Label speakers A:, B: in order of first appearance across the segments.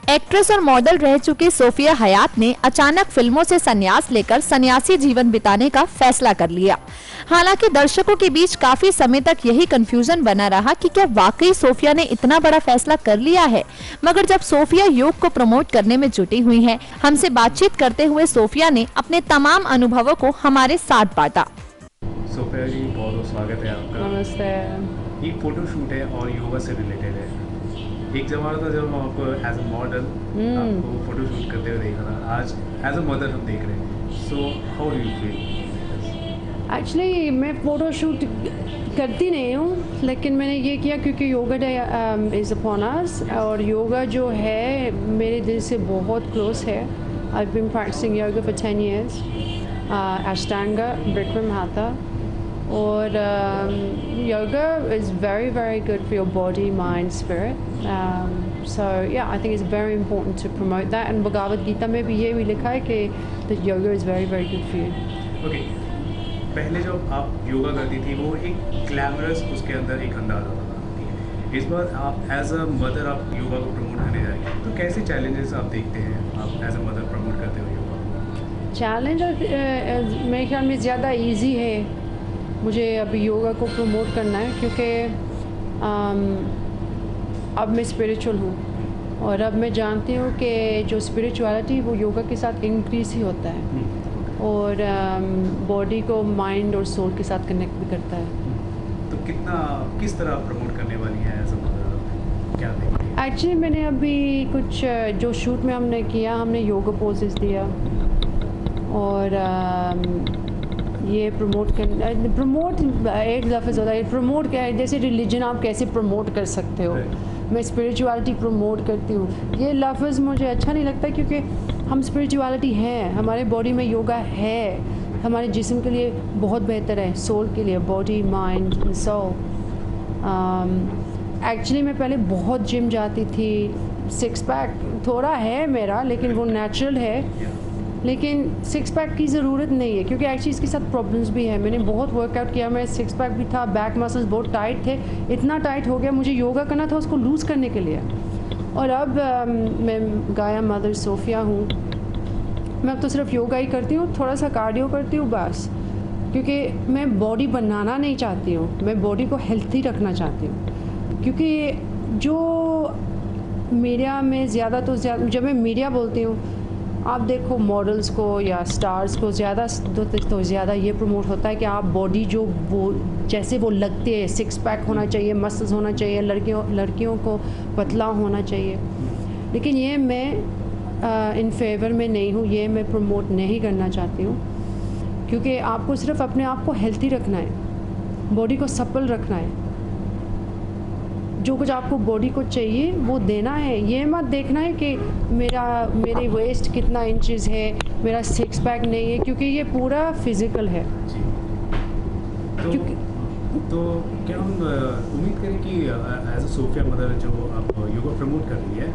A: Actress और model रह चुकी सोफिया हयात ने अचानक फिल्मों से संन्यास लेकर सन्यासी जीवन बिताने का फैसला कर लिया। हालांकि दर्शकों के बीच काफी समय तक यही कंफ्यूजन बना रहा कि क्या वाकई सोफिया ने इतना बड़ा फैसला कर लिया है। मगर जब सोफिया योग को प्रमोट करने में जुटी हुई हैं, हमसे बातचीत करते हुए सोफिया ने अपने तमाम अनुभवों को हमारे साथ बांटा।
B: सोफिया जी, बहुत बहुत स्वागत है आपका।
C: नमस्ते।
B: एक फोटो शूट है और योगा से रिलेटेड है। एक ज़माना था जब हम आपको एज अ मॉडल आपको फोटो शूट करते हुए देख रहा था, आज एज अ मदर हम देख रहे हैं। So how do you feel?
C: Actually मैं फ़ोटो शूट करती नहीं हूँ, लेकिन मैंने ये किया क्योंकि yoga day is upon us, और योगा जो है मेरे दिल से बहुत क्लोज है। I been practising yoga for 10 years, Ashtanga, Bikram Hatha, और yoga is very very good for your body, mind, spirit. So yeah, I think it's very important to promote that, and Bhagavad Gita में भी ये भी लिखा है कि that yoga is very very good for you.
B: Okay, पहले जब आप योगा करती थी वो एक ग्लैमरस उसके अंदर एक अंदाज आता था। इस बार आप एज अ मदर आप योगा को प्रमोट करने जा रही हैं, तो कैसे चैलेंजेस आप देखते हैं आप एज अ मदर प्रमोट करते हो योगा?
C: चैलेंज मेरे ख्याल में ज़्यादा इजी है मुझे अभी योगा को प्रमोट करना है, क्योंकि अब मैं स्पिरिचुअल हूँ और अब मैं जानती हूँ कि जो स्पिरिचुअलिटी वो योगा के साथ इंक्रीज ही होता है, और बॉडी को माइंड और सोल के साथ कनेक्ट भी करता है।
B: तो किस तरह प्रमोट करने वाली है एज अ मदर, क्या देखेंगे?
C: एक्चुअली मैंने अभी कुछ जो शूट में हमने किया, हमने योगा पोजेस दिया, और ये प्रमोट एक लफ्ज़ होता है प्रमोट, क्या है जैसे रिलीजन आप कैसे प्रमोट कर सकते हो, मैं स्पिरिचुअलिटी प्रमोट करती हूँ, ये लफ्ज़ मुझे अच्छा नहीं लगता, क्योंकि हम स्पिरिचुअलिटी है, हमारे बॉडी में योगा है, हमारे जिस्म के लिए बहुत बेहतर है, सोल के लिए, body mind and soul. Actually मैं पहले बहुत जिम जाती थी, 6 पैक थोड़ा है मेरा, लेकिन वो नेचुरल है, लेकिन 6 पैक की ज़रूरत नहीं है, क्योंकि एक्चुअली इसके साथ प्रॉब्लम्स भी है। मैंने बहुत वर्कआउट किया, मेरा 6 पैक भी था, बैक मसल्स बहुत टाइट थे, इतना टाइट हो गया, मुझे योगा करना था उसको लूज़ करने के लिए। और अब मैं गाया मदर सोफिया हूँ, मैं अब तो सिर्फ योगा ही करती हूँ, थोड़ा सा कार्डियो करती हूँ बस, क्योंकि मैं बॉडी बनाना नहीं चाहती हूँ, मैं बॉडी को हेल्थी रखना चाहती हूँ। क्योंकि जो मीडिया में ज़्यादा जब मैं मीडिया बोलती हूँ, आप देखो मॉडल्स को या स्टार्स को ज़्यादा तो ज़्यादा ये प्रमोट होता है कि आप बॉडी जो वो जैसे वो लगती है, 6 पैक होना चाहिए, मसल्स होना चाहिए, लड़कियों को पतला होना चाहिए, लेकिन ये मैं इन फेवर में नहीं हूँ, ये मैं प्रमोट नहीं करना चाहती हूँ, क्योंकि आपको सिर्फ अपने आप को हेल्थी रखना है, बॉडी को सप्पल रखना है, जो कुछ आपको बॉडी को चाहिए वो देना है। ये मत देखना है कि मेरे वेस्ट कितना इंचेस है, मेरा 6 पैक नहीं है, क्योंकि ये पूरा फिज़िकल है।
B: तो क्या हम उम्मीद करें कि एज अ सोफिया मदर जो आप योगा प्रमोट कर रही है,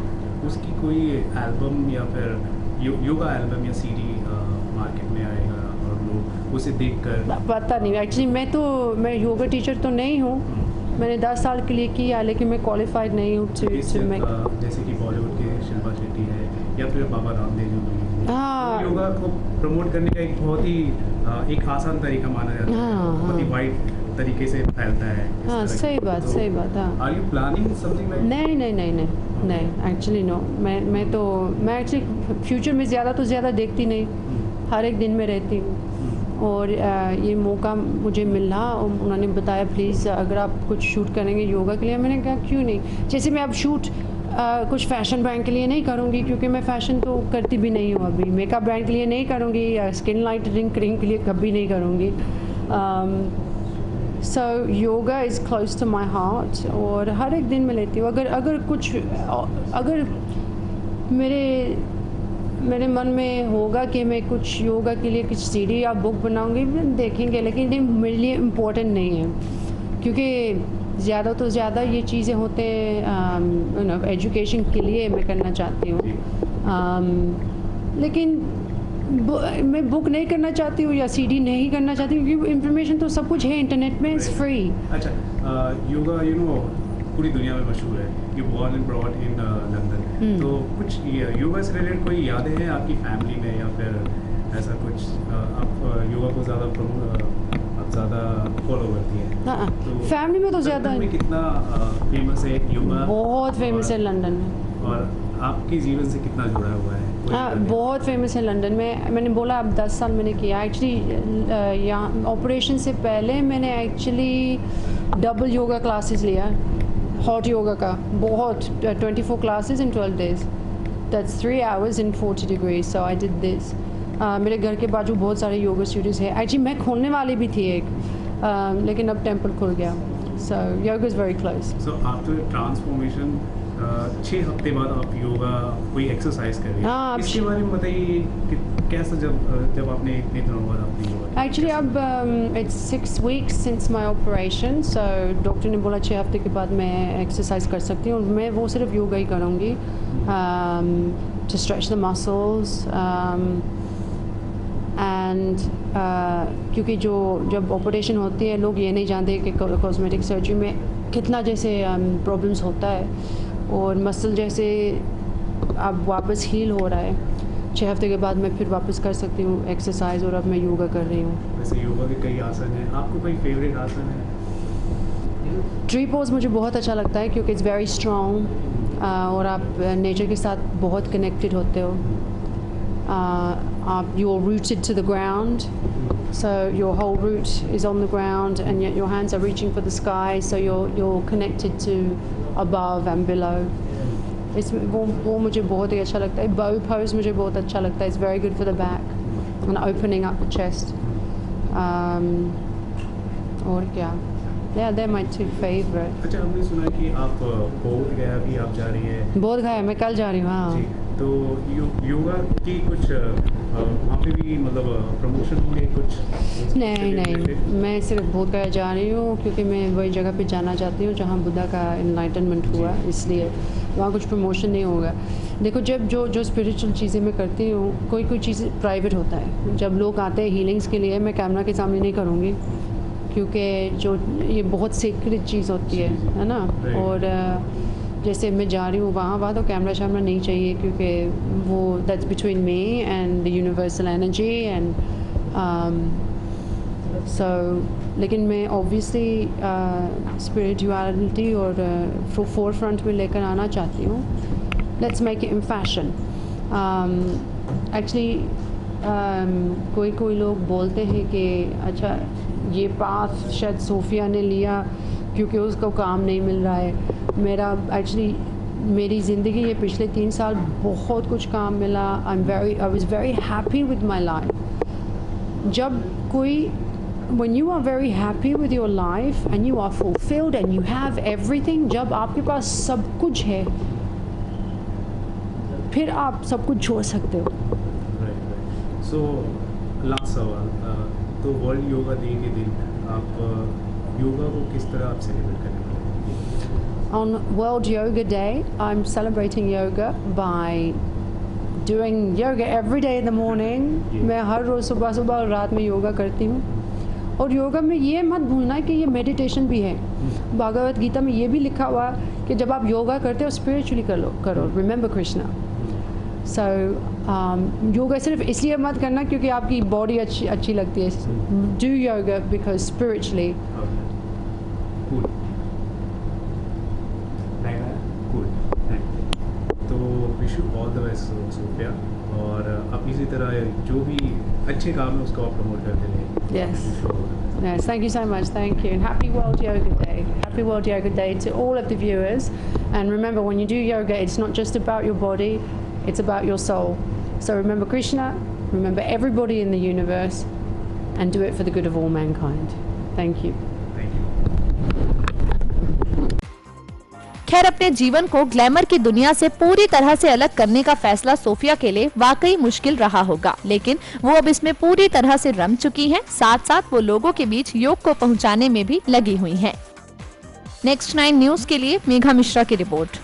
B: उसकी कोई एल्बम या फिर योगा एल्बम या सीडी मार्केट में आएगा और लोग उसे देखकर?
C: पता नहीं, एक्चुअली मैं योगा टीचर तो नहीं हूँ, मैंने 10 साल के लिए किया, लेकिन मैं क्वालिफाइड नहीं हूँ
B: जैसे कि बॉलीवुड के शिल्पा शेट्टी है या फिर बाबा रामदेव जी,
C: हाँ,
B: योगा को प्रमोट करने का एक बहुत ही एक आसान तरीका माना जाता है, बहुत ही वाइड तरीके से फैलता है।
C: हाँ, सही बात, सही बात। हाँ,
B: are you planning something like?
C: नहीं, एक्चुअली नो, मैं एक्चुअली फ्यूचर में ज़्यादा तो ज़्यादा देखती नहीं, हर एक दिन में रहती हूँ, और ये मौका मुझे मिला, और उन्होंने बताया प्लीज़ अगर आप कुछ शूट करेंगे योगा के लिए, मैंने कहा क्यों नहीं। जैसे मैं अब शूट कुछ फैशन ब्रांड के लिए नहीं करूँगी, क्योंकि मैं फ़ैशन तो करती भी नहीं हूँ अभी, मेकअप ब्रांड के लिए नहीं करूँगी, या स्किन लाइटनिंग क्रीम के लिए कभी नहीं करूँगी। So yoga is close to my heart, और हर एक दिन मैं लेती हूँ। अगर मेरे मन में होगा कि मैं कुछ योगा के लिए कुछ सीडी या बुक बनाऊंगी, देखेंगे, लेकिन ये मेरे लिए इम्पोर्टेंट नहीं है, क्योंकि ज़्यादा तो ज़्यादा ये चीज़ें होते हैं एजुकेशन के लिए मैं करना चाहती हूँ, लेकिन मैं बुक नहीं करना चाहती हूँ या सीडी नहीं करना चाहती हूँ, क्योंकि इन्फॉर्मेशन तो सब कुछ है इंटरनेट में, इट्स फ्री।
B: अच्छा, योगा पूरी दुनिया में मशहूर है, you born and brought in London, तो कुछ योगा से रिलेटेड कोई यादें हैं आपकी फैमिली में या फिर ऐसा कुछ? आप योगा को ज़्यादा फॉलो करती हैं? तो
C: फैमिली में तो ज़्यादा
B: में कितना फेमस है योगा?
C: बहुत फेमस है लंदन में।
B: और आपके जीवन से कितना जुड़ा हुआ है?
C: हाँ, बहुत फेमस है लंदन में। मैंने बोला अब 10 साल मैंने किया एक्चुअली। यहाँ ऑपरेशन से पहले मैंने एक्चुअली डबल योगा क्लासेस लिया, हॉट योगा का, बहुत 24 classes in 12 days, that's 3 hours in 40 degrees, so I did this। मेरे घर के बाजू बहुत सारे योगा स्टूडियोज है। एक्चुअली मैं खोलने वाली भी थी एक, लेकिन अब टेम्पल खुल गया, so yoga is very close.
B: So after transformation 6 हफ्ते बाद आप योगा कोई एक्सरसाइज कर रही हैं, इसके बारे में बताइए कि कैसा जब आपने इतने दिनों बाद आपने योगा?
C: एक्चुअली अब it's 6 weeks since my operation, so doctor ने बोला 6 हफ्ते के बाद मैं एक्सरसाइज कर सकती हूँ। मैं वो सिर्फ योगा ही करूँगी, to stretch the muscles and क्योंकि जब ऑपरेशन होती है लोग ये नहीं जानते कि कॉस्मेटिक सर्जरी में कितना जैसे प्रॉब्लम्स होता है, और मसल जैसे अब वापस हील हो रहा है। 6 हफ्ते के बाद मैं फिर वापस कर सकती हूँ एक्सरसाइज, और अब मैं योगा कर रही हूँ।
B: वैसे योगा के कई आसन हैं, आपको कोई फेवरेट आसन है?
C: ट्री पोज मुझे बहुत अच्छा लगता है क्योंकि इट्स वेरी स्ट्रॉन्ग, और आप नेचर के साथ बहुत कनेक्टेड होते हो। You are rooted to the ground, so your whole root is on the ground, and yet your hands are reaching for the sky, so you're connected to above and below. इसमें वो मुझे बहुत ही अच्छा लगता है। bow pose मुझे बहुत अच्छा लगता है, it's very good for the back and opening up the chest। और क्या, yeah, they're my 2 favorite।
B: अच्छा, हमने सुना कि आप बोध गया भी आप जा रही है?
C: बोध गया मैं कल जा रही हूँ। हाँ,
B: तो योगा की कुछ वहाँ पे भी मतलब प्रमोशन होंगे कुछ?
C: नहीं, मैं सिर्फ बोध गया जा रही हूँ क्योंकि मैं वही जगह पे जाना चाहती हूँ जहाँ बुद्धा का एनलाइटनमेंट हुआ, इसलिए वहाँ कुछ प्रमोशन नहीं होगा। देखो, जब जो स्पिरिचुअल चीज़ें मैं करती हूँ, कोई चीज़ प्राइवेट होता है। जब लोग आते हैं हीलिंग्स के लिए, मैं कैमरा के सामने नहीं करूँगी क्योंकि ये बहुत सीक्रेट चीज़ होती है ना। और जैसे मैं जा रही हूँ वहाँ तो कैमरा शैमरा नहीं चाहिए क्योंकि वो that's between me and the universal energy and so. लेकिन मैं ऑब्वियसली स्पिरिचुअलिटी और फोर फ्रंट में लेकर आना चाहती हूँ। Let's make it in fashion. Actually कोई लोग बोलते हैं कि अच्छा ये पाथ शायद सोफिया ने लिया क्योंकि उसको काम नहीं मिल रहा है। मेरी ज़िंदगी ये पिछले 3 साल बहुत कुछ काम मिला। I was very happy with my life. जब कोई when you are very happy with your life and you are fulfilled and you have everything, जब आपके पास सब कुछ है फिर आप सब कुछ छोड़ सकते हो।
B: सो लास्ट सवाल, तो वर्ल्ड योगा डे के दिन आप योगा को किस तरह आप सेलिब्रेट करेंगे?
C: On World Yoga Day, I'm celebrating yoga by doing yoga every day in the morning। मैं हर रोज़ सुबह और रात में योगा करती हूँ। और योगा में ये मत भूलना कि ये मेडिटेशन भी है। भागवत गीता में ये भी लिखा हुआ कि जब आप योगा करते हो स्पिरिचुअली करो, रिमेंबर कृष्णा। सो योगा सिर्फ इसलिए मत करना क्योंकि आपकी बॉडी अच्छी लगती है। Do yoga because spiritually.
B: तो wish you all the best Sophia, और आप इसी तरह जो भी अच्छे काम है उसको आप प्रमोट करते रहिए।
C: Yes, thank you so much. Thank you. And happy World Yoga Day. Happy World Yoga Day to all of the viewers. And remember, when you do yoga, it's not just about your body, it's about your soul. So remember Krishna, remember everybody in the universe, and do it for the good of all mankind. Thank you.
A: खैर, अपने जीवन को glamour की दुनिया से पूरी तरह से अलग करने का फैसला सोफिया के लिए वाकई मुश्किल रहा होगा, लेकिन वो अब इसमें पूरी तरह से रम चुकी हैं। साथ साथ वो लोगों के बीच योग को पहुंचाने में भी लगी हुई हैं। नेक्स्ट 9 न्यूज के लिए मेघा मिश्रा की रिपोर्ट।